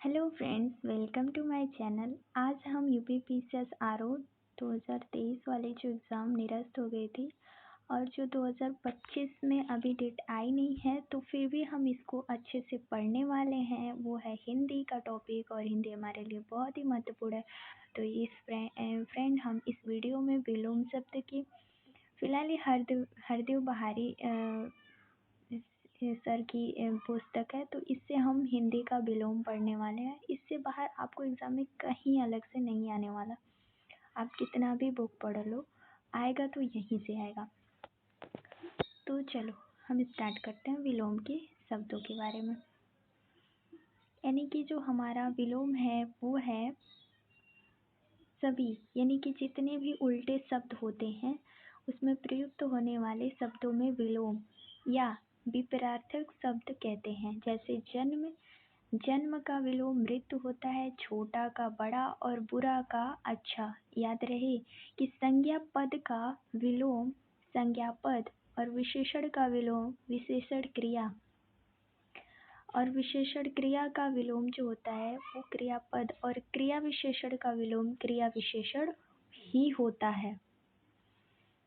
Hello friends, welcome to my channel. आज हम UPPCS RO 2023 वाले जो एग्ज़ाम निरस्त हो गई थी और जो 2025 में अभी डेट आई नहीं है, तो फिर भी हम इसको अच्छे से पढ़ने वाले हैं। वो है हिंदी का टॉपिक और हिंदी हमारे लिए बहुत ही महत्वपूर्ण है। तो इस फ्रेंड हम इस वीडियो में विलोम शब्द की फ़िलहाल ये हरदेव बहारी सर की पुस्तक है, तो इससे हम हिंदी का विलोम पढ़ने वाले हैं। इससे बाहर आपको एग्ज़ाम में कहीं अलग से नहीं आने वाला। आप कितना भी बुक पढ़ लो, आएगा तो यहीं से आएगा। तो चलो हम स्टार्ट करते हैं विलोम के शब्दों के बारे में। यानी कि जो हमारा विलोम है वो है सभी, यानी कि जितने भी उल्टे शब्द होते हैं उसमें प्रयुक्त होने वाले शब्दों में विलोम या विपरीतार्थक शब्द कहते हैं। जैसे जन्म का विलोम मृत्यु होता है, छोटा का बड़ा और बुरा का अच्छा। याद रहे कि संज्ञा पद का विलोम संज्ञा पद और विशेषण का विलोम विशेषण क्रिया और विशेषण क्रिया का विलोम जो होता है वो क्रियापद और क्रिया विशेषण का विलोम क्रिया विशेषण ही होता है।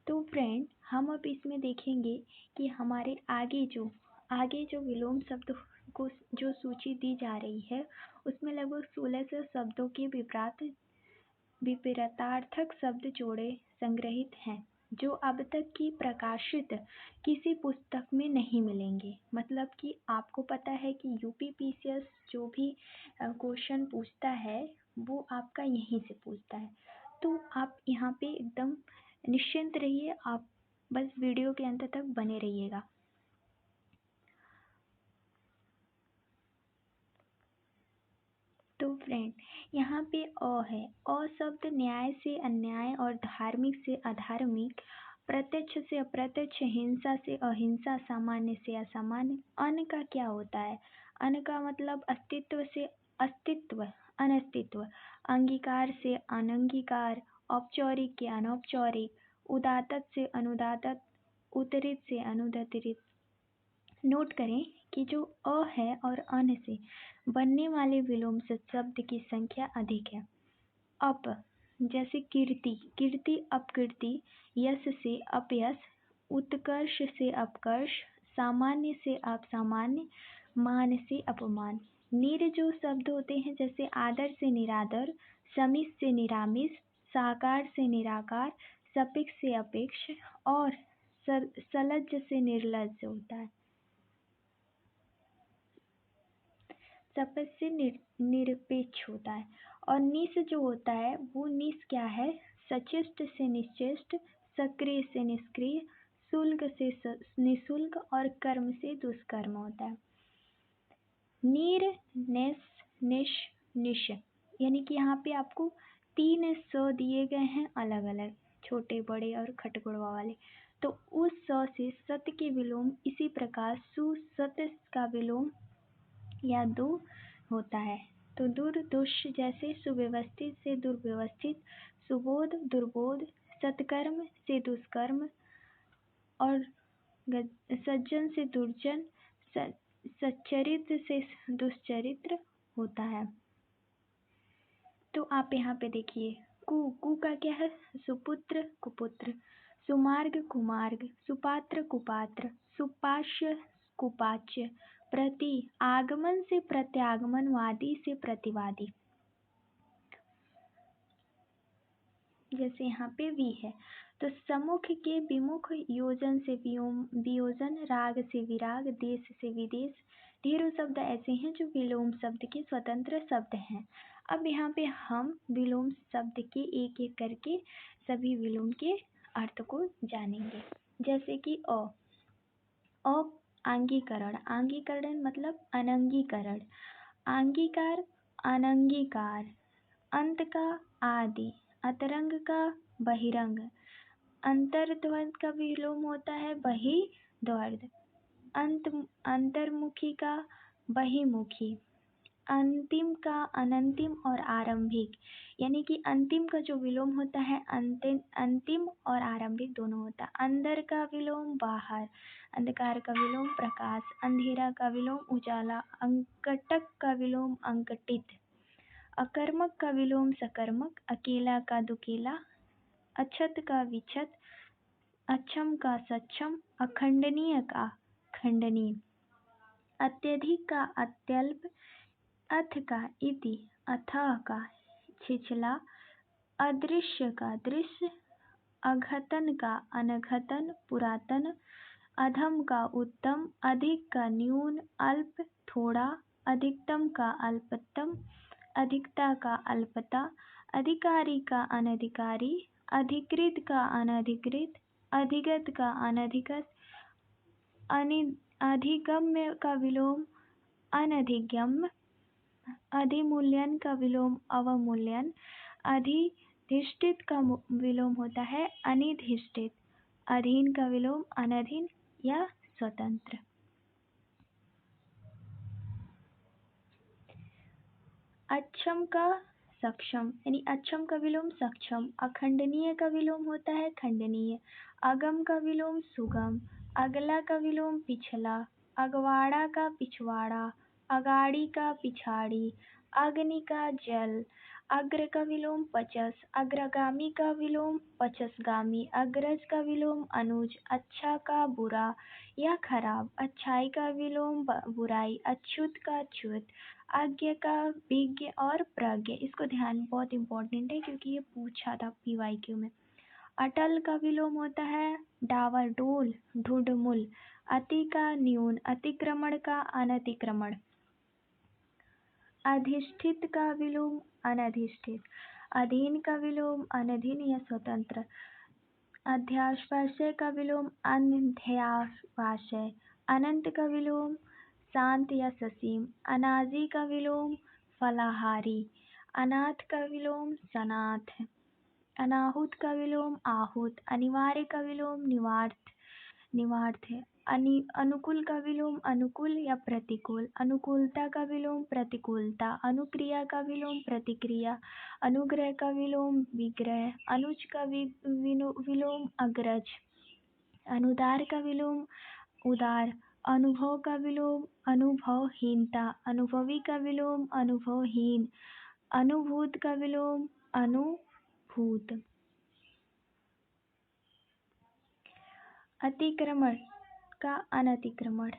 तो फ्रेंड, हम अब इसमें देखेंगे कि हमारे आगे जो विलोम शब्द को जो सूची दी जा रही है उसमें लगभग 1600 शब्दों के विपरीतार्थक शब्द जोड़े संग्रहित हैं, जो अब तक की प्रकाशित किसी पुस्तक में नहीं मिलेंगे। मतलब कि आपको पता है कि यूपीपीसीएस जो भी क्वेश्चन पूछता है वो आपका यहीं से पूछता है। तो आप यहाँ पे एकदम निश्चिंत रहिए, आप बस वीडियो के अंत तक बने रहिएगा। तो फ्रेंड, यहाँ पे अ है। अ शब्द न्याय से अन्याय और धार्मिक से अधार्मिक, प्रत्यक्ष से अप्रत्यक्ष, हिंसा से अहिंसा, सामान्य से असामान्य। अन का क्या होता है? अन का मतलब अस्तित्व से अस्तित्व, अनस्तित्व। अंगीकार से अनंगीकार, औपचारिक के अनौपचारिक, उदात्त से अनुदात्त, उत्तरित से अनुत्तरित। नोट करें कि जो अ है और अन से बनने वाले विलोम से शब्द की संख्या अधिक है। अप, जैसे कीर्ति, कीर्ति अपकीर्ति, यश से अपयश, उत्कर्ष से अपकर्ष, सामान्य से असामान्य, मान से अपमान। नीर जो शब्द होते हैं जैसे आदर से निरादर, समिस से निरामिस, साकार से निराकार, सपिक्ष से अपेक्ष और सलज्ज से निर्लज्ज होता है। सपथ से निरपेक्ष होता है। और निस जो होता है वो निस क्या है? सचेष्ट से निश्चेष्ट, सक्रिय से निष्क्रिय, शुल्क से निशुल्क और कर्म से दुष्कर्म होता है। नीर, नेस, निश, निश, यानी कि यहाँ पे आपको 3 स दिए गए हैं अलग अलग, छोटे बड़े और खटगुड़वा वाले। तो उस स से सत के विलोम इसी प्रकार सु सत का विलोम या दु होता है। तो दुर दुष, जैसे सुव्यवस्थित से दुर्व्यवस्थित, सुबोध दुर्बोध, सत्कर्म से दुष्कर्म और सज्जन से दुर्जन, सच्चरित्र से दुष्चरित्र होता है। तो आप यहाँ पे देखिए, कु का क्या है? सुपुत्र कुपुत्र, सुमार्ग कुमार्ग, सुपात्र कुपात्र, सुपाच्य कुपाच्य, प्रति आगमन से प्रत्यागमन, वादी से प्रतिवादी। जैसे यहाँ पे वी है, तो सम्मुख के विमुख, योजन से वियोजन, राग से विराग, देश से विदेश। ढेरों शब्द ऐसे हैं जो विलोम शब्द के स्वतंत्र शब्द हैं। अब यहाँ पे हम विलोम शब्द के एक एक करके सभी विलोम के अर्थ को जानेंगे। जैसे कि अ आंगीकरण, आंगीकरण मतलब अनंगीकरण, आंगीकार अनंगीकार, अंत का आदि, अतरंग का बहिरंग, अंतर्द्वंद का विलोम होता है बहिर्द्वंद, अंतर्मुखी का बहिर्मुखी, अंतिम का अनंतिम और आरंभिक, यानी कि अंतिम का जो विलोम होता है अंतिम और आरंभिक दोनों होता है। अंदर का विलोम बाहर, अंधकार का विलोम प्रकाश, अंधेरा का विलोम उजाला, अंकटक का विलोम अंकटित, अकर्मक का विलोम सकर्मक, अकेला का दुकेला, अछत का विछत, अक्षम का सक्षम, अखंडनीय का खंडनीय, अत्यधिक का अत्यल्प, अथ का इति, अथः का छिछला, अदृश्य का दृश्य, अघतन का अनघतन, पुरातन, अधम का उत्तम, अधिक का न्यून, अल्प थोड़ा, अधिकतम का अल्पतम, अधिकता का अल्पता, अधिकारी का अनधिकारी, अधिकृत का अनधिकृत, अधिगत का अनधिगत, अधिगम्य का विलोम अनधिगम्य, अधिमूल्यन का विलोम अवमूल्यन, अधिधिष्ठित का विलोम होता है अनिधिष्ठित, अधीन का विलोम अनधीन या स्वतंत्र। अक्षम का सक्षम यानी अक्षम का विलोम सक्षम, अखंडनीय का विलोम होता है खंडनीय, अगम का विलोम सुगम, अगला का विलोम पिछला, अगवाड़ा का पिछवाड़ा, अगाड़ी का पिछाड़ी, अग्नि का जल, अग्र का विलोम पचस, अग्रगामी का विलोम पचसगामी, अग्रज का विलोम अनुज, अच्छा का बुरा या खराब, अच्छाई का विलोम बुराई, अछूत का च्युत, आज्ञा का विज्ञ और प्रज्ञ। इसको ध्यान बहुत इंपॉर्टेंट है क्योंकि ये पूछा था पीवाईक्यू में। अटल का विलोम होता है डावाडोल ढूढ़मुल, अति का न्यून, अतिक्रमण का अनतिक्रमण, अधिष्ठित का विलोम अनधिष्ठित, अधीन का विलोम अनधीन या स्वतंत्र, अध्यावास्य का विलोम अन्ध्यावास्य, अनंत का विलोम शांत या ससीम, अनाजी का विलोम फलाहारी, अनाथ का विलोम सनाथ, अनाहुत का विलोम आहूत, अनिवार्य का विलोम निवार्थ है, अनुकूल का विलोम अनुकूल या प्रतिकूल, अनुकूलता का विलोम प्रतिकूलता, अनुक्रिया का विलोम प्रतिक्रिया, अनुग्रह का विलोम विग्रह, अनुज का विलोम अग्रज, अनुदार का विलोम उदार, अनुभव का विलोम अनुभवहीनता, अनुभवी का विलोम अनुभवहीन, अनुभूत का विलोम अनुभूत। अतिक्रमण का अनतिक्रमण,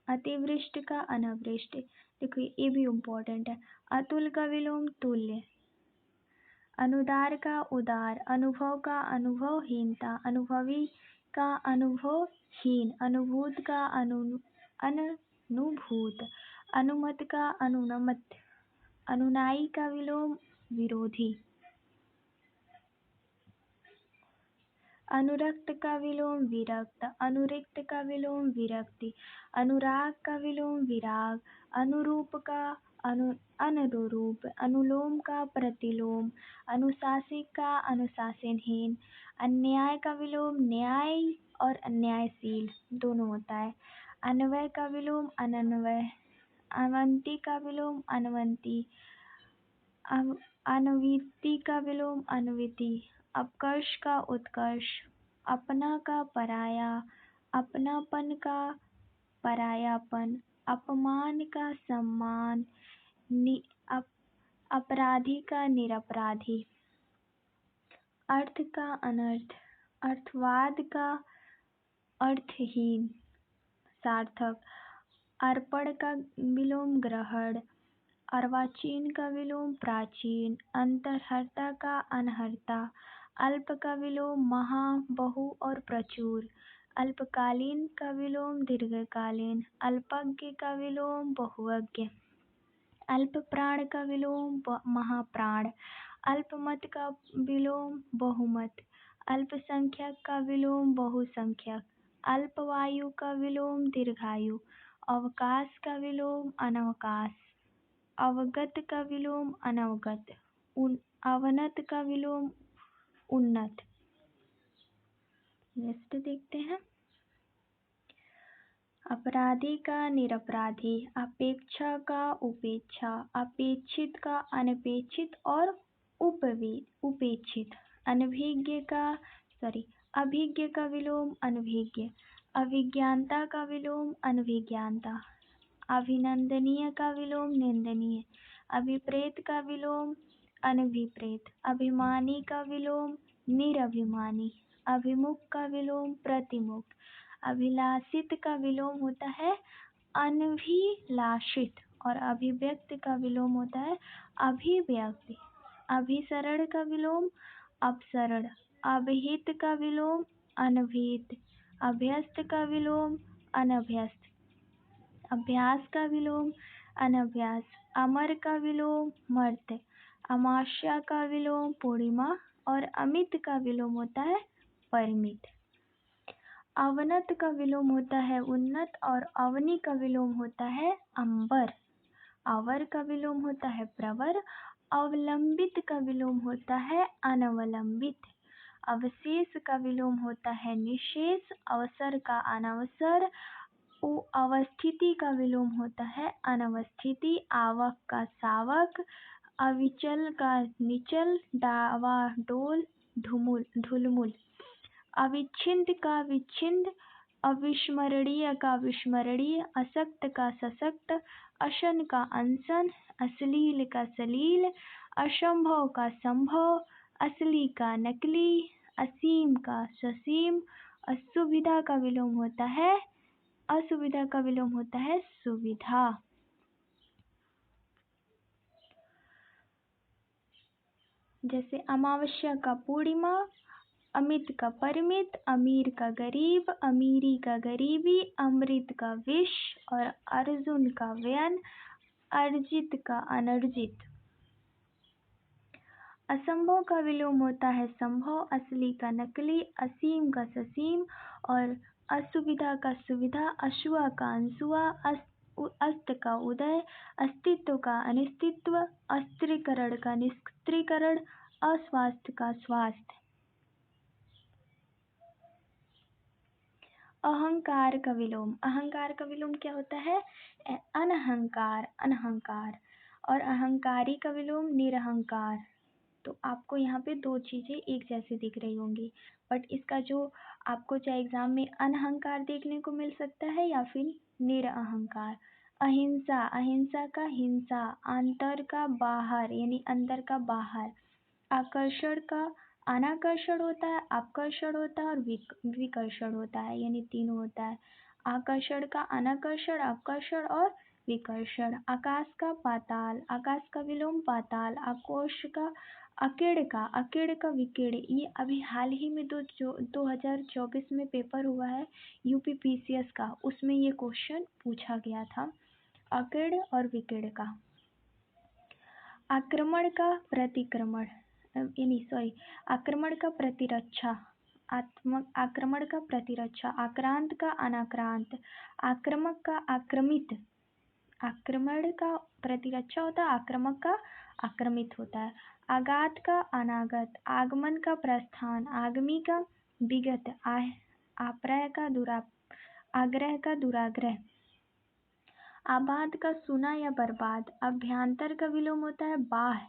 अतिवृष्ट का अनावृष्ट। देखो ये भी इम्पोर्टेंट है। अतुल का विलोम तुल्य, अनुदार का उदार, अनुभव का अनुभवहीनता, अनुभवी का अनुभवहीन, अनुभूत का अनुभूत, अनुमत का अनुनमत, अनुनायी का विलोम विरोधी, अनुरक्त का विलोम विरक्त, अनुरिक्त का विलोम विरक्ति, अनुराग का विलोम विराग, अनुरूप का अनुरूप, अनुलोम का प्रतिलोम, अनुशासित का अनुशासनहीन, अन्याय का विलोम न्याय और अन्यायशील दोनों होता है, अन्वय का विलोम अनन्वय, अवंती का विलोम अनवंती, अनविति का विलोम अनविति, अपकर्ष का उत्कर्ष, अपना का पराया, अपनापन का परायापन, अपमान का सम्मान, अपराधी का निरपराधी, अर्थ का अनर्थ, अर्थवाद का अर्थहीन सार्थक, अर्पण का विलोम ग्रहण, अर्वाचीन का विलोम प्राचीन, अंतरहर्ता का अनहर्ता, अल्प का विलोम महा बहु और प्रचुर, अल्पकालीन का विलोम दीर्घकालीन, अल्पज्ञ का विलोम बहुज्ञ, अल्प प्राण का विलोम महाप्राण, अल्पमत का विलोम बहुमत, अल्पसंख्यक का विलोम बहुसंख्यक, अल्पवायु का विलोम दीर्घायु, अवकाश का विलोम अनवकाश, अवगत का विलोम अनवगत, अवनत का विलोम उन्नत। नेक्स्ट देखते हैं। अपराधी का निरपराधी, अपेक्षा का उपेक्षा, अपेक्षित का अनपेक्षित और उपेक्षित, अभिज्ञ का विलोम अनभिज्ञ, अविज्ञानता का विलोम अनभिज्ञानता, अभिनंदनीय का विलोम निंदनीय, अभिप्रेत का विलोम अनभिप्रेत, अभिमानी का विलोम निरभिमानी, अभिमुख का विलोम प्रतिमुख, अभिलाषित का विलोम होता है अनभिलाषित और अभिव्यक्त का विलोम होता है अभिव्यक्त, अभिसरण का विलोम अपसरण, अभिहित का विलोम अनभिहित, अभ्यस्त का विलोम अनभ्यस्त, अभ्यास का विलोम अनभ्यास, अमर का विलोम मर्त्य, अमावस्या का विलोम पूर्णिमा और अमित का विलोम होता है परिमित। अवनत का विलोम होता है उन्नत और अवनी का विलोम होता है अंबर। अवर का विलोम होता है प्रवर, अवलंबित का विलोम होता है अनवलंबित, अवशेष का विलोम होता है निशेष, अवसर का अनवसर, अवस्थिति का विलोम होता है अनवस्थिति, आवक का सावक, अविचल का निचल, डावाडोल ढुलमुल, अविच्छिन्न का विच्छिन्न, अविस्मरणीय का विस्मरणीय, अशक्त का सशक्त, अशन का अनशन, अश्लील का सलील, असंभव का संभव, असली का नकली, असीम का ससीम, असुविधा का विलोम होता है असुविधा का विलोम होता है सुविधा। जैसे अमावस्या का पूर्णिमा, अमित का परिमित, अमीर का गरीब, अमीरी का गरीबी, अमृत का विष और अर्जुन का व्यन, अर्जित का अनर्जित। असंभव का विलोम होता है संभव, असली का नकली, असीम का ससीम और असुविधा का सुविधा, अशुआ का अनसुआ, अस्त का उदय, अस्तित्व का अनिस्तित्व, अस्त्रीकरण का निस्त्रीकरण, अस्वास्थ्य का स्वास्थ्य। अहंकार का विलोम, अहंकार का विलोम क्या होता है अनहंकार, अनहंकार और अहंकारी का विलोम निरहंकार। तो आपको यहाँ पे दो चीजें एक जैसी दिख रही होंगी, बट इसका जो आपको चाहे एग्जाम में अनहंकार देखने को मिल सकता है या फिर निरअहंकार। अहिंसा, अहिंसा का हिंसा, अंतर का बाहर यानी अंदर का बाहर, आकर्षण का अनाकर्षण होता है, आकर्षण होता है और विकर्षण होता है, यानी तीनों होता है। आकर्षण का अनाकर्षण, आकर्षण और विकर्षण। आकाश का पाताल, आकाश का विलोम पाताल, आकोश का अकिड़ का विकिड़। ये अभी हाल ही में 2024 में पेपर हुआ है यूपीपीसीएस का, उसमें ये क्वेश्चन पूछा गया था अकिड़ और विकिड़ का। आक्रमण का प्रतिक्रमण आक्रमण का प्रतिरक्षा, आक्रमण का प्रतिरक्षा, आक्रांत का अनाक्रांत, आक्रामक का आक्रमित, आक्रमण का प्रतिरक्षा होता है, आक्रामक का आक्रमित होता है। आगात का अनागत, आगमन का प्रस्थान, आगमी का विगत, आग्रह का दुराग्रह, आबाद का सुना या बर्बाद। अभ्यंतर का विलोम होता है बाह्य,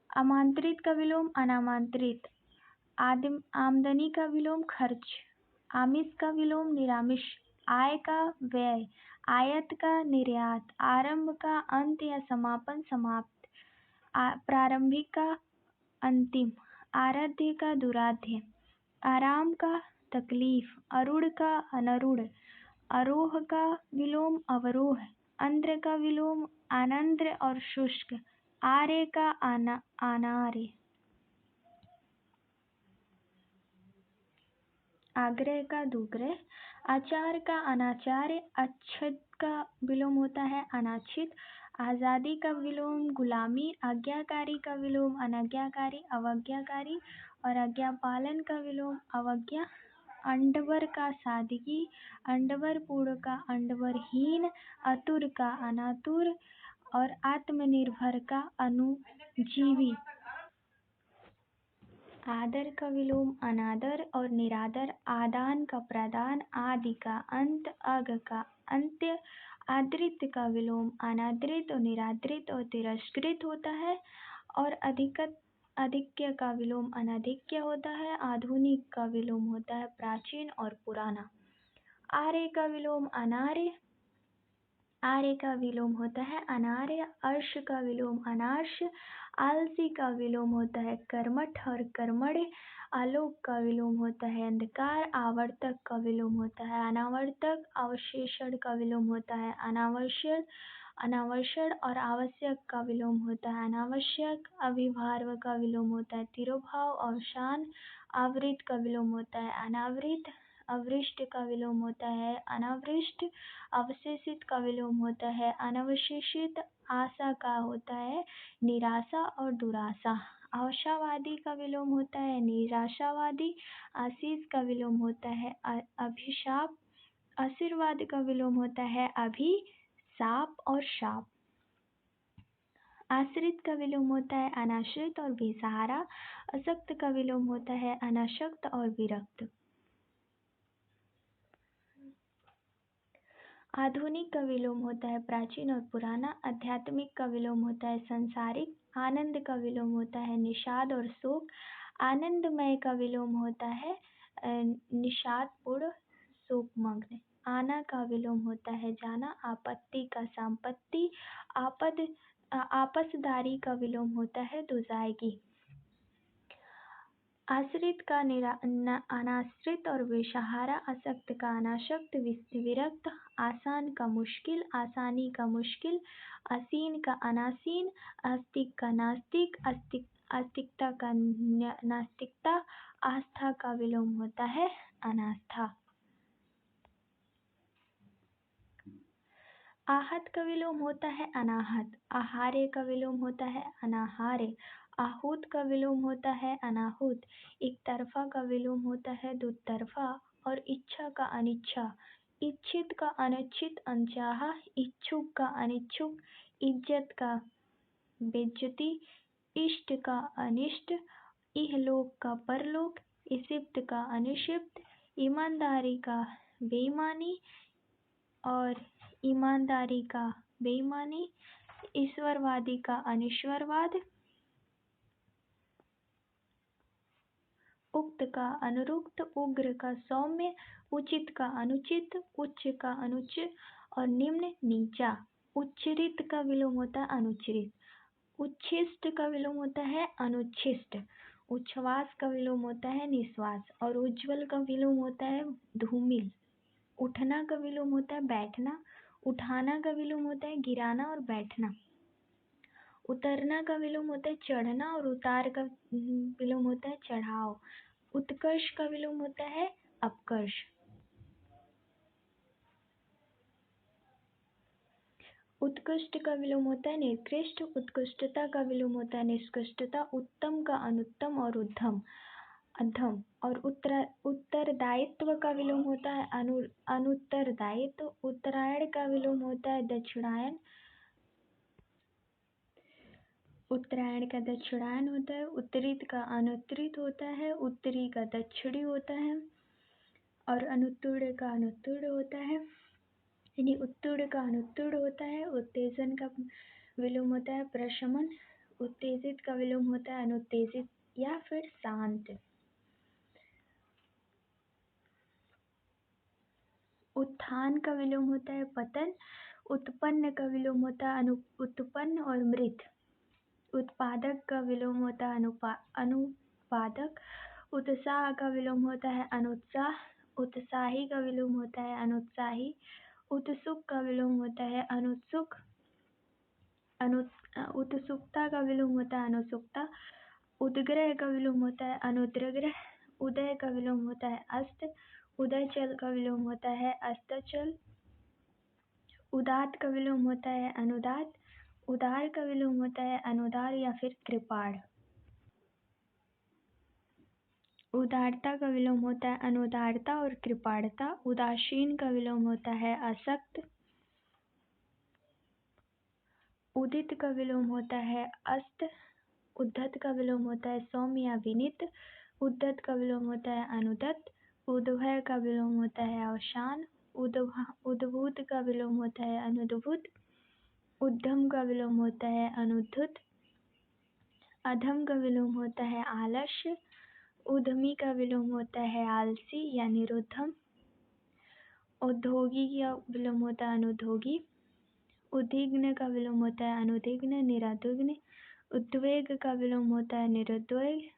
आमंत्रित का विलोम अनामंत्रित, आमदनी का विलोम खर्च, आमिष का विलोम निरामिष, आय का व्यय, आयात का निर्यात, आरंभ का अंत या समापन समाप्त, प्रारंभिक का अंतिम, आराध्य का दुराध्य, आराम का तकलीफ, अरूढ़ का अनरूढ़, आरोह का विलोम अवरोह, आंद्र का विलोम आनंद्र और शुष्क, आर्य का अनार्य, आग्रह का दुग्रह, आचार का अनाचार्य, अच्छद का विलोम होता है अनाच्छित, आजादी का विलोम गुलामी, आज्ञाकारी का विलोम अनाज्ञाकारी, अवज्ञाकारी और आज्ञा पालन का विलोम अवज्ञा, अंडवर का सादगी, अंडवर पूर्ण का अंडवरहीन, अतुर का अनातुर और आत्मनिर्भर का अनुजीवी। आदर का विलोम अनादर और निरादर, आदान का प्रदान, आदि का अंत, अग का अंत्य, आदृत का विलोम अनादृत और निरादृत और तिरस्कृत होता है और अधिक्य का विलोम अनधिक्य होता है। आधुनिक का विलोम होता है प्राचीन और पुराना। आर्य का विलोम अनार्य, आर्य का विलोम होता है अनार्य। अर्श का विलोम अनार्श। आलसी का विलोम होता है कर्मठ और कर्मण्य। आलोक का विलोम होता है अंधकार। आवर्तक का विलोम होता है अनावर्तक। अवशेषण का विलोम होता है अनावश्यक, अनावषण। और आवश्यक का विलोम होता है अनावश्यक। अभिभार्व का विलोम होता है तिरोभाव। अवसान। आवृत का विलोम होता है अनावृत। अवृष्ट का विलोम होता है अनावृष्ट। अवशेषित का विलोम होता है अनवशेषित। आशा का होता है निराशा और दुराशा। आशावादी का विलोम होता है निराशावादी। आशीष का विलोम होता है अभिशाप। आशीर्वाद का विलोम होता है अभिशाप और शाप। आश्रित का विलोम होता है अनाश्रित और बेसहारा। अशक्त का विलोम होता है अनासक्त और विरक्त। आधुनिक का विलोम होता है प्राचीन और पुराना। आध्यात्मिक का विलोम होता है सांसारिक। आनंद का विलोम होता है निषाद और शोक। आनंदमय का विलोम होता है निषादपूर्ण शोकमग्न। आना का विलोम होता है जाना। आपत्ति का संपत्ति। आपसदारी का विलोम होता है दुजायगी। आश्रित का अनाश्रित और बेसहारा। आसक्त का अनासक्त विरक्त। आसान का मुश्किल। आसानी का मुश्किल। आसीन का अनासीन। आस्तिक का नास्तिक। आस्तिकता का नास्तिकता। आस्था का विलोम होता है अनास्था। आहत का विलोम होता है अनाहत। आहार्य का विलोम होता है अनाहार्य। आहूत का विलोम होता है अनाहूत। एक तरफा का विलोम होता है दुतरफा। और इच्छा का अनिच्छा। इच्छित का अनिच्छित अनचाहा। इच्छुक का अनिच्छुक। इज्जत का बेइज्जती। इष्ट का अनिष्ट। इहलोक का परलोक। इसिप्त का अनिशिप्त। ईमानदारी का बेईमानी और ईमानदारी का बेईमानी। ईश्वरवादी का अनिश्वरवाद। उक्त का अनुरुक्त। उग्र का सौम्य। उचित का अनुचित। उच्च का अनुच्च और निम्न नीचा। उच्छृत का विलोम होता है अनुच्छृत। उच्छिष्ट का विलोम होता है अनुच्छिष्ट। उच्छ्वास का विलोम होता है निश्वास। और उज्ज्वल का विलोम होता है धूमिल। उठना का विलोम होता है बैठना। उठाना का विलोम होता है गिराना और बैठना। उतरना का विलोम होता है चढ़ना और उतार का विलोम होता है चढ़ाव। उत्कर्ष का विलोम होता है अपकर्ष। उत्कृष्ट का विलोम होता है निकृष्ट। उत्कृष्टता का विलोम होता है निष्कृष्टता। उत्तम का अनुत्तम और उद्धम अधम। और उत्तरदायित्व का विलोम होता है अनुत्तरदायित्व। उत्तरायण का विलोम होता है दक्षिणायन। उत्तरायण का दक्षिणायन होता है। उत्तरित का अनुत्तरित होता है। उत्तरी का दक्षिणी होता है। और अनुत्तुर का अनुत्तुर होता है। यानी उत्तुर का अनुत्तुर होता है। उत्तेजन का विलोम होता है प्रशमन। उत्तेजित का विलोम होता है अनुत्तेजित या फिर शांत। उत्थान का विलोम होता है पतन। उत्पन्न का विलोम होता है उत्पन्न और मृत। उत्पादक का विलोम होता है अनुत्पादक। उत्साह का विलोम होता है अनुत्साह। उत्साही का विलोम होता है अनुत्साही। उत्सुक का विलोम होता है अनुत्सुक। उत्सुकता का विलोम होता है अनुत्सुकता। उद्ग्रह का विलोम होता है अनुद्ग्रह। उदय का विलोम होता है अस्त। उदयचल का विलोम होता है अस्ताचल। उदात का विलोम होता है अनुदात। उदार का विलोम होता है अनुदार या फिर कृपाण। उदारता का विलोम होता है अनुदारता और कृपाणता। उदासीन का विलोम होता है असक्त। उदित का विलोम होता है अस्त। उद्धत का विलोम होता है सौम्य या विनीत। उद्धत का विलोम होता है अनुदत। उद्भय का विलोम होता है अवसान। उद्भूत का विलोम होता है अनुद्भूत। उद्धम का विलोम होता है अनुद्धत। अधम का विलोम होता है आलस्य। उद्यमी का विलोम होता है आलसी या निरुद्धम। औद्योगी का विलोम होता है अनुद्योगी। उद्विग्न का विलोम होता है अनुद्विग्न, निरुद्विग्न। उद्वेग का विलोम होता है निरुद्वेग।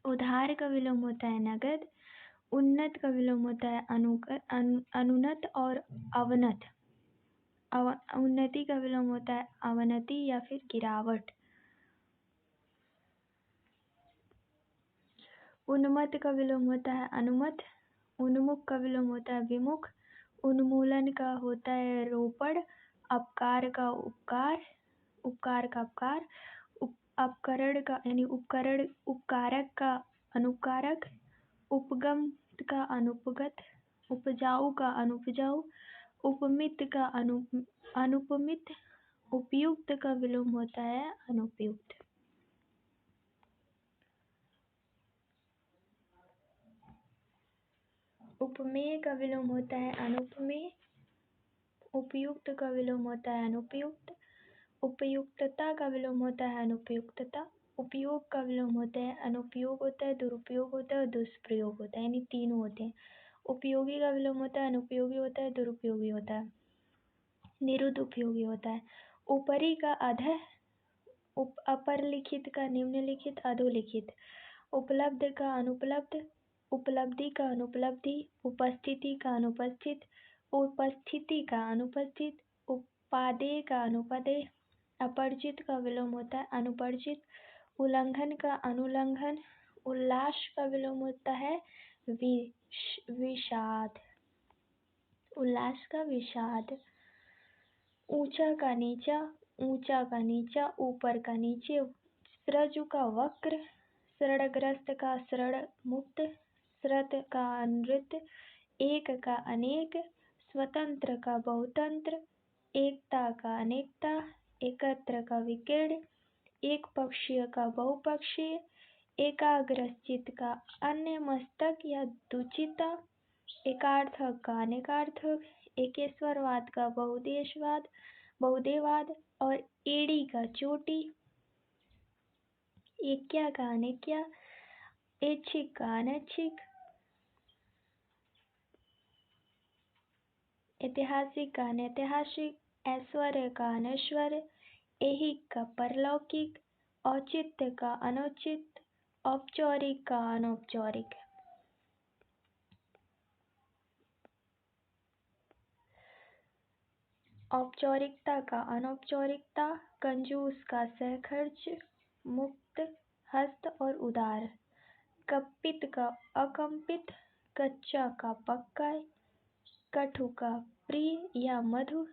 उधार का विलोम होता है नगद। उन्नत का विलोम होता है अनुन्नत और अवनत। उन्नति का विलोम होता है अवनति या फिर गिरावट। उन्मत्त का विलोम होता है अनुमत। उन्मुख का विलोम होता है विमुख। उन्मूलन का होता है रोपड़। अपकार का उपकार, उपकार का अपकार। अपकरण का यानी उपकरण, उपकारक का अनुपकारक। उपगम का अनुपगत। उपजाऊ का अनुपजाऊ। उपमित का अनुपमित। उपयुक्त का विलोम होता है अनुपयुक्त। उपमेय का विलोम होता है अनुपमेय। उपयुक्त का विलोम होता है अनुपयुक्त। उपयुक्तता का विलोम होता है अनुपयुक्तता। उपयोग का विलोम होता है अनुपयोग होता है, दुरुपयोग होता है और दुष्प्रयोग होता है, यानी तीनों होते हैं। उपयोगी का विलोम होता है अनुपयोगी होता है, दुरुपयोगी होता है, निरुपयोगी होता है। ऊपरी का अधः, अपर लिखित का निम्नलिखित, अधोलिखित। उपलब्ध का अनुपलब्ध, उपलब्धि का अनुपलब्धि। उपस्थिति का अनुपस्थित, उपस्थिति का अनुपस्थित। उपादेय का अनुपदेय। अपरिचित का विलोम होता है अनुपरिचित। उल्लंघन का अनुल्लंघन। उल्लास का विलोम होता है विषाद, उल्लास का विषाद। ऊंचा का नीचा, ऊंचा का नीचा, ऊपर का नीचे। स्रजु का वक्र, शरणग्रस्त का शरण मुक्त। श्रत का अनृत, एक का अनेक। स्वतंत्र का बहुतंत्र, एकता का अनेकता। एकत्र का विकीर्ण, एक पक्षीय का बहुपक्षीय। एकाग्रचित का अन्य मस्तक या दुचिता। एकार्थक का अनेकार्थक। एकेश्वरवाद का बहुदेशवाद, बहुदेवाद। और एड़ी का चोटी। एक्या का अनेक्या, ऐच्छिक का अनैच्छिक। ऐतिहासिक का अनैतिहासिक। ऐश्वर्य का अनैश्वर्य। ऐहिक का परलौकिक। औचित्य का अनौचित। औपचारिक का अनौपचारिक। औपचारिकता का अनौपचारिकता। कंजूस का सहखर्च, मुक्त हस्त और उदार। कपित का अकंपित, कच्चा का पक्का। कटु का प्रिय या मधु।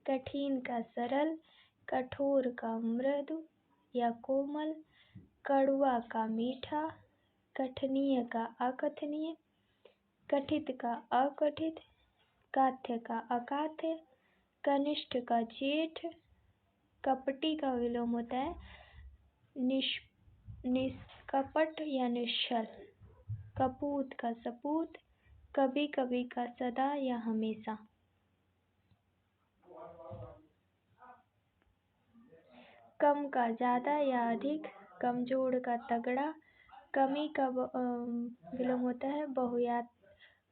कठिन का सरल, कठोर का मृदु या कोमल। कड़वा का मीठा, कठिनीय का अकथनीय। कथित का अकथित, काथ्य का अकाथ्य। कनिष्ठ का जेठ। कपटी का विलोम होता है निष्कपट या निश्चल। कपूत का सपूत। कभी कभी का सदा या हमेशा। कम का ज्यादा या अधिक। कमजोर का तगड़ा। कमी का विलोम होता है बहुयात।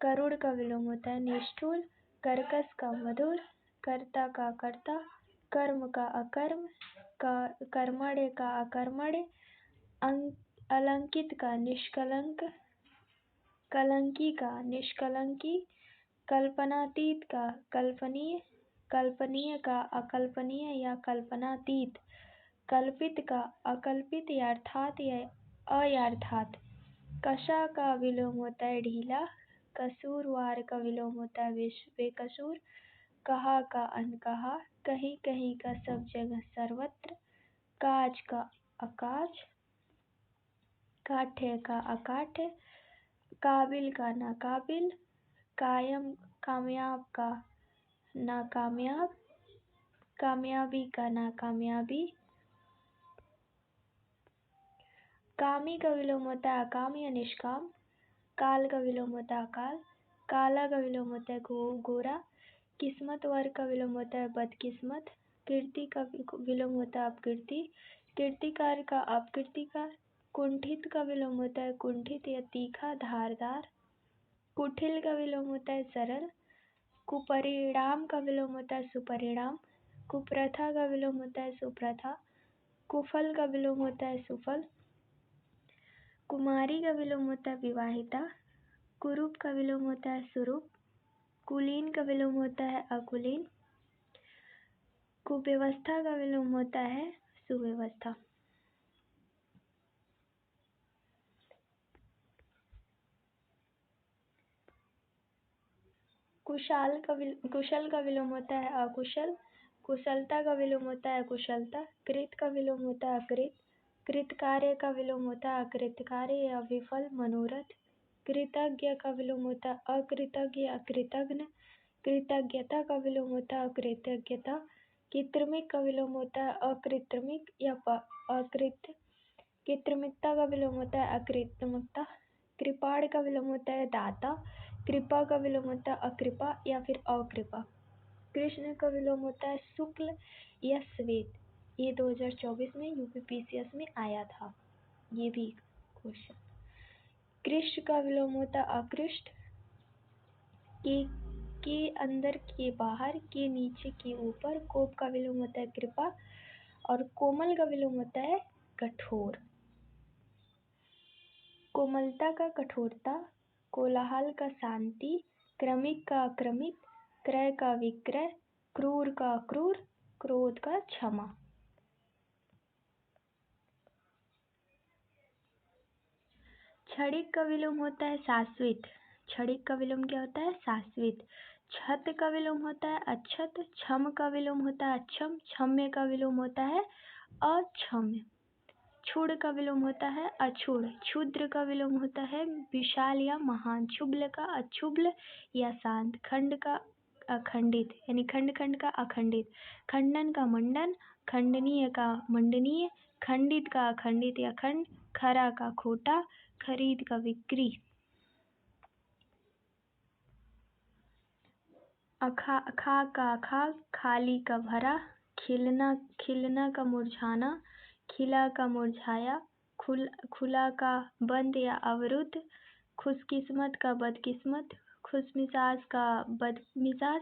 करुण का विलोम होता है निष्ठुर। कर्कश का मधुर। कर्ता का कर्ता। कर्म का अकर्म। कर्मण्य का अकर्मण्य। अलंकित का निष्कलंक। कलंकी का निष्कलंकी। कल्पनातीत का कल्पनीय। कल्पनीय का अकल्पनीय या कल्पनातीत। कल्पित का अकल्पित यथार्थ या अयथार्थ। कशा का विलोम होता है ढीला। कसूरवार का विलोम होता है बेकसूर। कहा का अनकहा। कहीं कहीं का सब जगह सर्वत्र। काज का अकाज। काठ्य का अकाठ्य। काबिल का नाकाबिल। कामयाब का नाकामयाब। कामयाबी का नाकामयाबी। कामी का विलोम होता है अकाम या निष्काम। काल का विलोम होता है अकाल। काला का विलोम होता है गोरा। किस्मत वर्ग का विलोम होता है बदकिस्मत। कीर्ति का विलोम होता है अपकीर्ति। कीर्तिकार का अपकीर्तिकार। कुंठित का विलोम होता है कुंठित या तीखा धारदार। कुटिल का विलोम होता है सरल। कुपरिणाम का विलोम होता है सुपरिणाम। कुप्रथा का विलोम होता है सुप्रथा। कुफल का विलोम होता है सुफल। कुमारी का विलोम होता है विवाहिता। कुरूप का विलोम होता है सुरूप। कुलीन का विलोम होता है अकुलीन। कुव्यवस्था का विलोम होता है सुव्यवस्था। कुशल का विलोम होता है अकुशल। कुशलता का विलोम होता है कुशलता। कृत का विलोम होता है अकृत। कृतकार्य का विलोम होता है अकृतकार्य या विफल मनोरथ। कृतज्ञ का विलोम होता है अकृतज्ञ अकृतघ्न। कृतज्ञता का विलोम होता है अकृतज्ञता। कृत्रिमिक का विलोम होता है अकृत्रिमिक या अकृत। कृत्रिमिकता का विलोम होता है अकृत्रिमकता। कृपाण का विलोम होता है दाता। कृपा का विलोम होता है अकृपा या फिर अकृपा। कृष्ण का विलोम होता है शुक्ल या श्वेत। ये 2024 में यूपीपीसीएस में आया था ये भी क्वेश्चन। कृष्ण का विलोम होता है अकृष्ट। के अंदर के बाहर, के नीचे के ऊपर। कोप का विलोम होता है कृपा और कोमल का विलोम होता है कठोर। कोमलता का कठोरता। कोलाहल का शांति। क्रमिक का अक्रमिक। क्रय का विक्रय। क्रूर का अक्रूर। क्रोध का क्षमा। क्षणिक का विलोम होता है शाश्वत। क्षणिक का विलोम क्या होता है शाश्वत। छत का विलोम होता है अक्षत। क्षम का विलोम होता है अक्षम। क्षम्य का विलोम होता है अक्षम्य। क्षुद्र का विलोम होता है अक्षुण। क्षुद्र का विलोम होता है विशाल या महान। क्षुब्ल का अक्षुब्ल या शांत। खंड का अखंडित यानी खंड खंड का अखंडित। खंडन का मंडन। खंडनीय का मंडनीय। खंडित का अखंडित या खंड। खरा का खोटा। खरीद का बिक्री। खा का खाक। खाली का भरा। खिलना का मुरझाना। खिला का मुरझाया। खुला का बंद या अवरुद्ध। खुशकिस्मत का बदकिस्मत। खुशमिजाज का बदमिजाज।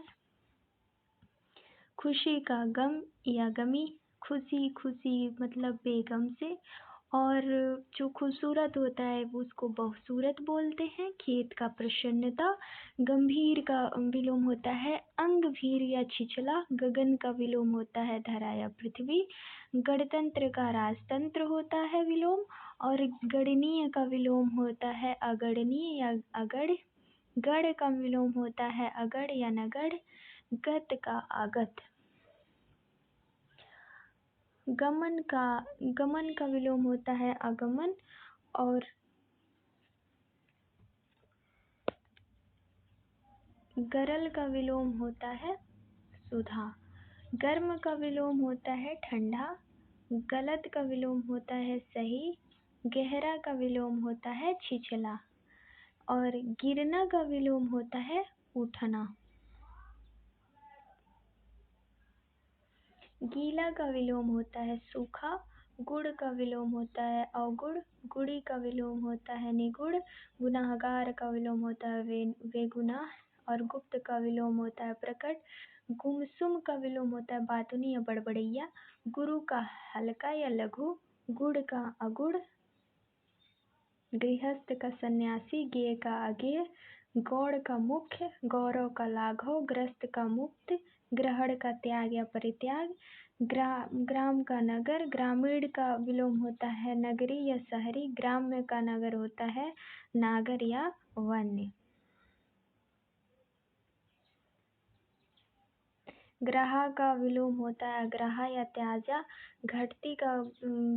खुशी का गम या गमी। खुशी खुशी मतलब बेगम से। और जो खूबसूरत होता है उसको बहुसूरत बोलते हैं। खेत का प्रसन्नता। गंभीर का विलोम होता है अंगभीर या छिछला। गगन का विलोम होता है धरा या पृथ्वी। गणतंत्र का राजतंत्र होता है विलोम। और गणनीय का विलोम होता है अगणनीय या अगढ़। गढ़ का विलोम होता है अगढ़ या नगढ़। गत का आगत। गमन का विलोम होता है आगमन। और गरल का विलोम होता है सुधा। गर्म का विलोम होता है ठंडा। गलत का विलोम होता है सही। गहरा का विलोम होता है छिछला। और गिरना का विलोम होता है उठना। गीला का विलोम होता है सूखा। गुड़ का विलोम होता है अवगुड़। गुड़ी का विलोम होता है निगुड़। गुनाहगार का विलोम होता है बेगुनाह। और गुप्त का विलोम होता है प्रकट। गुमसुम का विलोम होता है बातुनी या बड़बड़ैया। गुरु का हल्का या लघु। गुड़ का अगुड़। गृहस्थ का सन्यासी। गेय का अगेय। गौड़ का मुख्य। गौरव का लाघव। ग्रस्त का मुक्त। ग्रहण का त्याग या परित्याग। ग्राम का नगर। ग्रामीण का विलोम होता है नगरी या शहरी। ग्राम्य का नगर होता है नागर या वन्य। ग्राहा का विलोम होता है अग्राहा या त्याजा। घटती का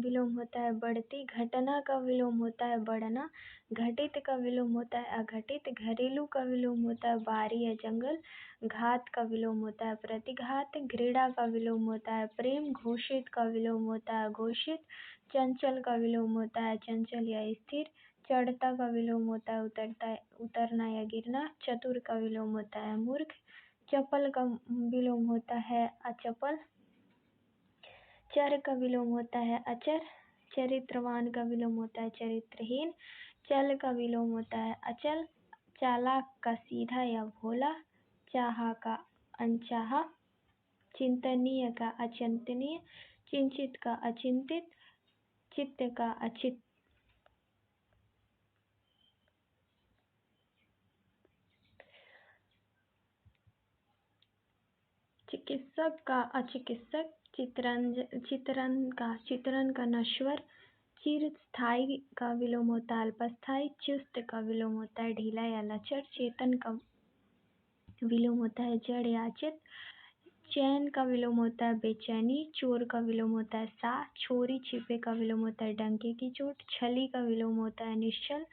विलोम होता है बढ़ती। घटना का विलोम होता है बढ़ना। घटित का विलोम होता है अघटित। घरेलू का विलोम होता है बारी या जंगल। घात का विलोम होता है प्रतिघात। घृणा का विलोम होता है प्रेम। घोषित का विलोम होता है घोषित। चंचल का विलोम होता है चंचल या स्थिर। चढ़ता का विलोम होता है उतरना या गिरना। चतुर का विलोम होता है मूर्ख। चपल का विलोम होता है अचपल। चर का विलोम होता है अचर। चरित्रवान का विलोम होता है चरित्रहीन। चल का विलोम होता है अचल। चालाक का सीधा या भोला, चाहा का अनचाहा, चिंतनीय का अचिंतनीय, चिंतित का अचिंतित, चित्त का अचित। चिकित्सक का अचिकित्सक, चित्रण का नश्वर, चिरस्थायी का विलोम होता है अल्पस्थायी, चुस्त का विलोम होता है ढीला या लचर, चेतन का विलोम होता है जड़ या चित, चैन का विलोम होता है बेचैनी, चोर का विलोम होता है सा, छोरी छिपे का विलोम होता है डंके की चोट, छली का विलोम होता है निश्चल,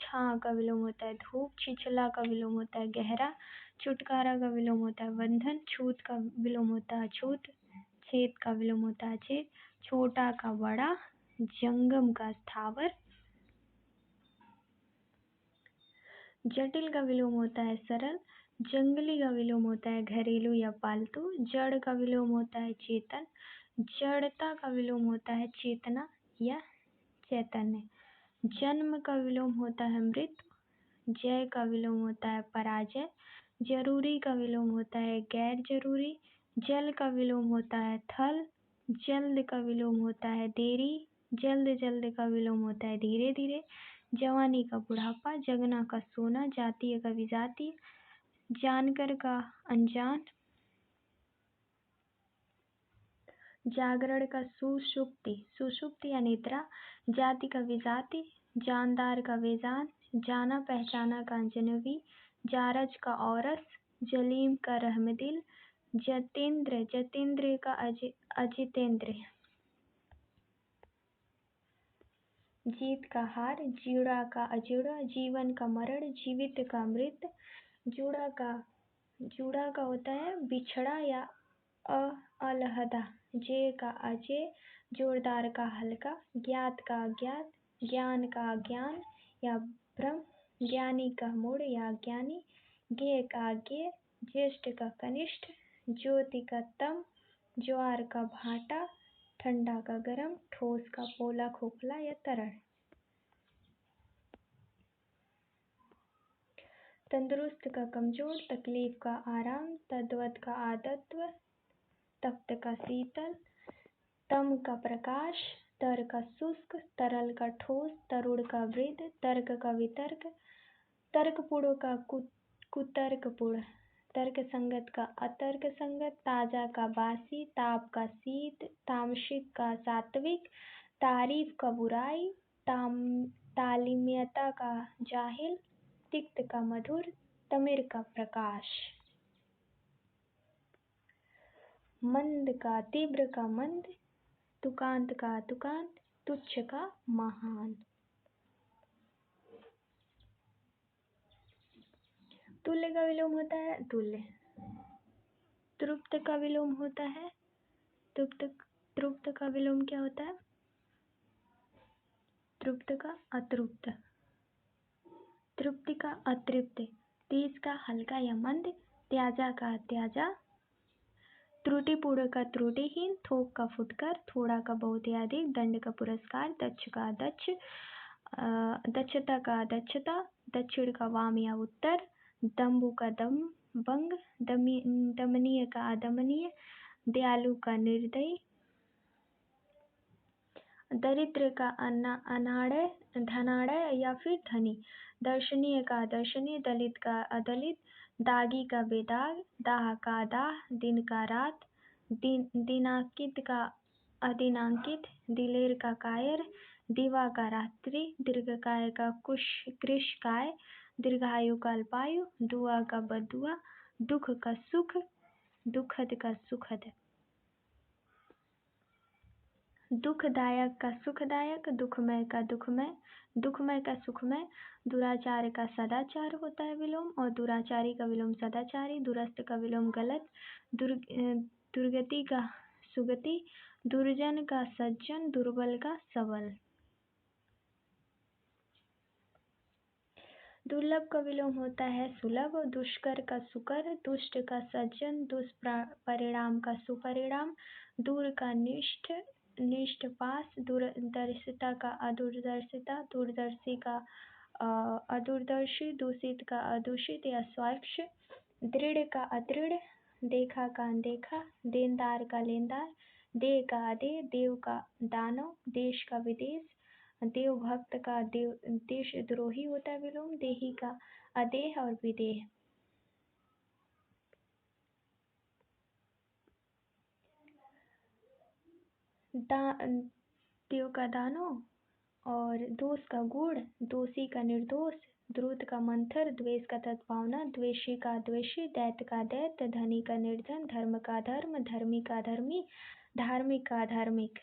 छां का विलोम होता है धूप, छिछला का विलोम होता है गहरा, छुटकारा का विलोम होता है बंधन, छूत का विलोम होता है छूत, छेद का विलोम होता है छेद, छोटा का बड़ा, जंगम का स्थावर, जटिल का विलोम होता है सरल, जंगली का विलोम होता है घरेलू या पालतू, जड़ का विलोम होता है चेतन, जड़ता का विलोम होता है चेतना या चैतन्य, जन्म का विलोम होता है मृत्यु, जय का विलोम होता है पराजय, जरूरी का विलोम होता है गैर जरूरी, जल का विलोम होता है थल, जल्द का विलोम होता है देरी, जल्द जल्द का विलोम होता है धीरे धीरे, जवानी का बुढ़ापा, जगना का सोना, जातीय का विजातीय, जानकर का अनजान, जागरण का सुषुप्ति, सुषुप्ति या निद्रा, जाति का विजाति, जानदार का वेजान, जाना पहचाना का अजनबी, जारज का औरस, जलीम का रहमदिल, जतेंद्र जतेंद्र का अजितेंद्र, जीत का हार, जीड़ा का अजूड़ा, जीवन का मरण, जीवित का मृत, जूड़ा का होता है बिछड़ा या अलहदा, जे का अजय, जोरदार का हल्का, ज्ञात का अज्ञात, ज्ञान का ज्ञान या भ्रम, ज्ञानी का मूढ़ या ज्ञानी, ज्ञेय का ज्ञेय, ज्येष्ठ का कनिष्ठ, ज्योति का तम, ज्वार का भाटा, ठंडा का गर्म, ठोस का पोला खोखला या तरल, तंदुरुस्त का कमजोर, तकलीफ का आराम, तद्वत का आदत्व, तप्त का शीतल, तम का प्रकाश, तर का शुष्क, तरल का ठोस, तरुण का वृद्ध, तर्क का वितर्क, तर्कपूर्ण का कुतर्कपूर्ण, तर्क संगत का अतर्क संगत, ताजा का बासी, ताप का शीत, तामसिक का सात्विक, तारीफ का बुराई, तालीमयता का जाहिल, तिक्त का मधुर, तमिर का प्रकाश, मंद का तीव्र का मंद, तुकांत का तुकांत, तुच्छ का महान। तुल्य का विलोम होता है तुल्य, तृप्त का विलोम होता है तृप्त का विलोम क्या होता है? तृप्त का अतृप्त, तृप्ति का अतृप्त, तेज का हल्का या मंद, त्याजा का त्याजा, त्रुटिपूर्ण का त्रुटिहीन, थोक का फुटकर, थोड़ा का बहुत या अधिक, दंड का पुरस्कार, दक्ष का दक्ष, दक्षता का दक्षता, दक्षिण का वाम या उत्तर, दम्भु का दम्भंग, दमनीय का अदमनीय, दयालु का निर्दयी, दरिद्र का अनाड़य धनाड़य या फिर धनी, दर्शनीय का दर्शनीय, दलित का अदलित, दागी का बेदाग, दाह का दाह, दिन का रात, दिनांकित का अदिनांकित, दिलेर का कायर, दिवा का रात्रि, दीर्घकाय का कृशकाय, दीर्घायु का अल्पायु, दुआ का बदुआ, दुख का सुख, दुखद का सुखद, दुखदायक का सुखदायक, दुखमय का दुखमय, दुखमय का सुखमय, दुराचार का सदाचार होता है विलोम, और दुराचारी का विलोम सदाचारी, दुरस्त का विलोम गलत, दुर्गति का सुगति, दुर्जन का सज्जन, दुर्बल का सबल। दुर्लभ का विलोम होता है सुलभ, दुष्कर का सुकर, दुष्ट का सज्जन, दुष्परिणाम का सुपरिणाम, दूर का निष्ठ पास, दूरदर्शिता का अदूरदर्शिता, दूरदर्शी का अदूरदर्शी, दूषित का अदूषित या स्वच्छ, दृढ़ का अदृढ़, देखा का अनदेखा, देनदार का लेनदार, देह का अदेह, देव का दानव, देश का विदेश, देवभक्त का देशद्रोही होता है विलोम, देही का अदेह और विदेह। देव का दानव और दोष का गुण, दोषी का निर्दोष, द्रुत का मंथर, द्वेष का तद्भावना, द्वेषी का द्वेषी, दैत्य का दैत्य, धनी का निर्धन, धर्म का धर्म, धर्मी का धर्मी, धार्मिक का धार्मिक,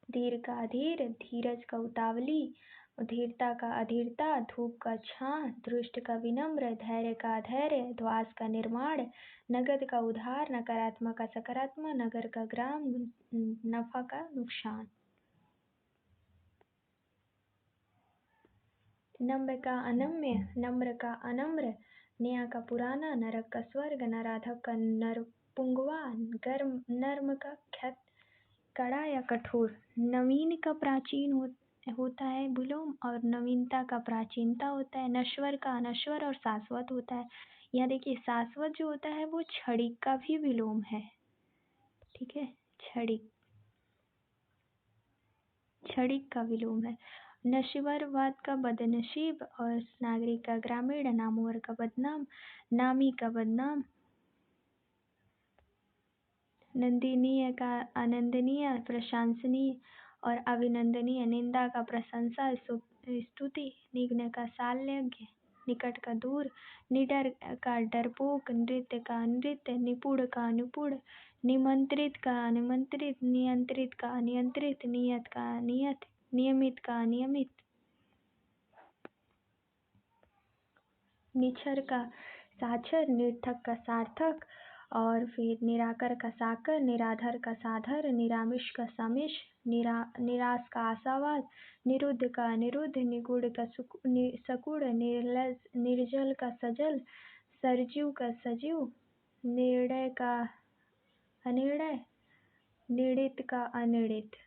धीर का अधीर, धीरज का उतावली, धीरता का अधीरता, धूप का छां, दृष्ट का विनम्र, धैर्य का अधैर्य, ध्वास का निर्माण, नगद का उधार, नकारात्मक का सकारात्मक, नगर का ग्राम, नफा का नुकसान। नम्र का अनम्य, नम्र का अनम्र, नया का पुराना, नरक का स्वर्ग, नराधक का नरपुंगवा, गर्म नर्म का क्षत, कड़ा या कठोर, नवीन का प्राचीन होता है विलोम और नवीनता का प्राचीनता होता है, नश्वर का अनश्वर और शाश्वत होता है। यहाँ देखिए शाश्वत जो होता है वो क्षणिक का भी विलोम है, ठीक है, क्षणिक का विलोम है। नश्वरवाद का बदनसीब और नागरिक का ग्रामीण, नामवर का बदनाम, नामी का बदनाम, नंदनीय का आनंदनीय, प्रशंसनीय और अभिनंदनीय, निंदा का प्रशंसा स्तुति, निघ्न का शाल्यज्ञ, निकट का दूर, निडर का डरपोक, नृत्य का नृत्य, निपुण का निपुण, निमंत्रित का निमंत्रित, नियंत्रित का नियंत्रित, नियत का नियत, नियमित का अनियमित, निछर का साक्षर, निरर्थक का सार्थक और फिर निराकर का साकर, निराधर का साधर, निरामिष का समिष, निराश का आशावाद, निरुद्ध का अनिरुद्ध, निगूढ़ का सकुड़, निर्जल का सजल, सरजीव का सजीव, निर्णय का अनिर्णय, निर्णित का अनिर्णित।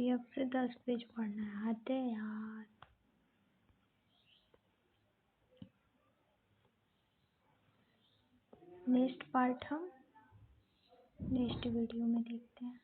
अब से 10 पेज पढ़ना है, हद है यार। नेक्स्ट पार्ट हम नेक्स्ट वीडियो में देखते हैं।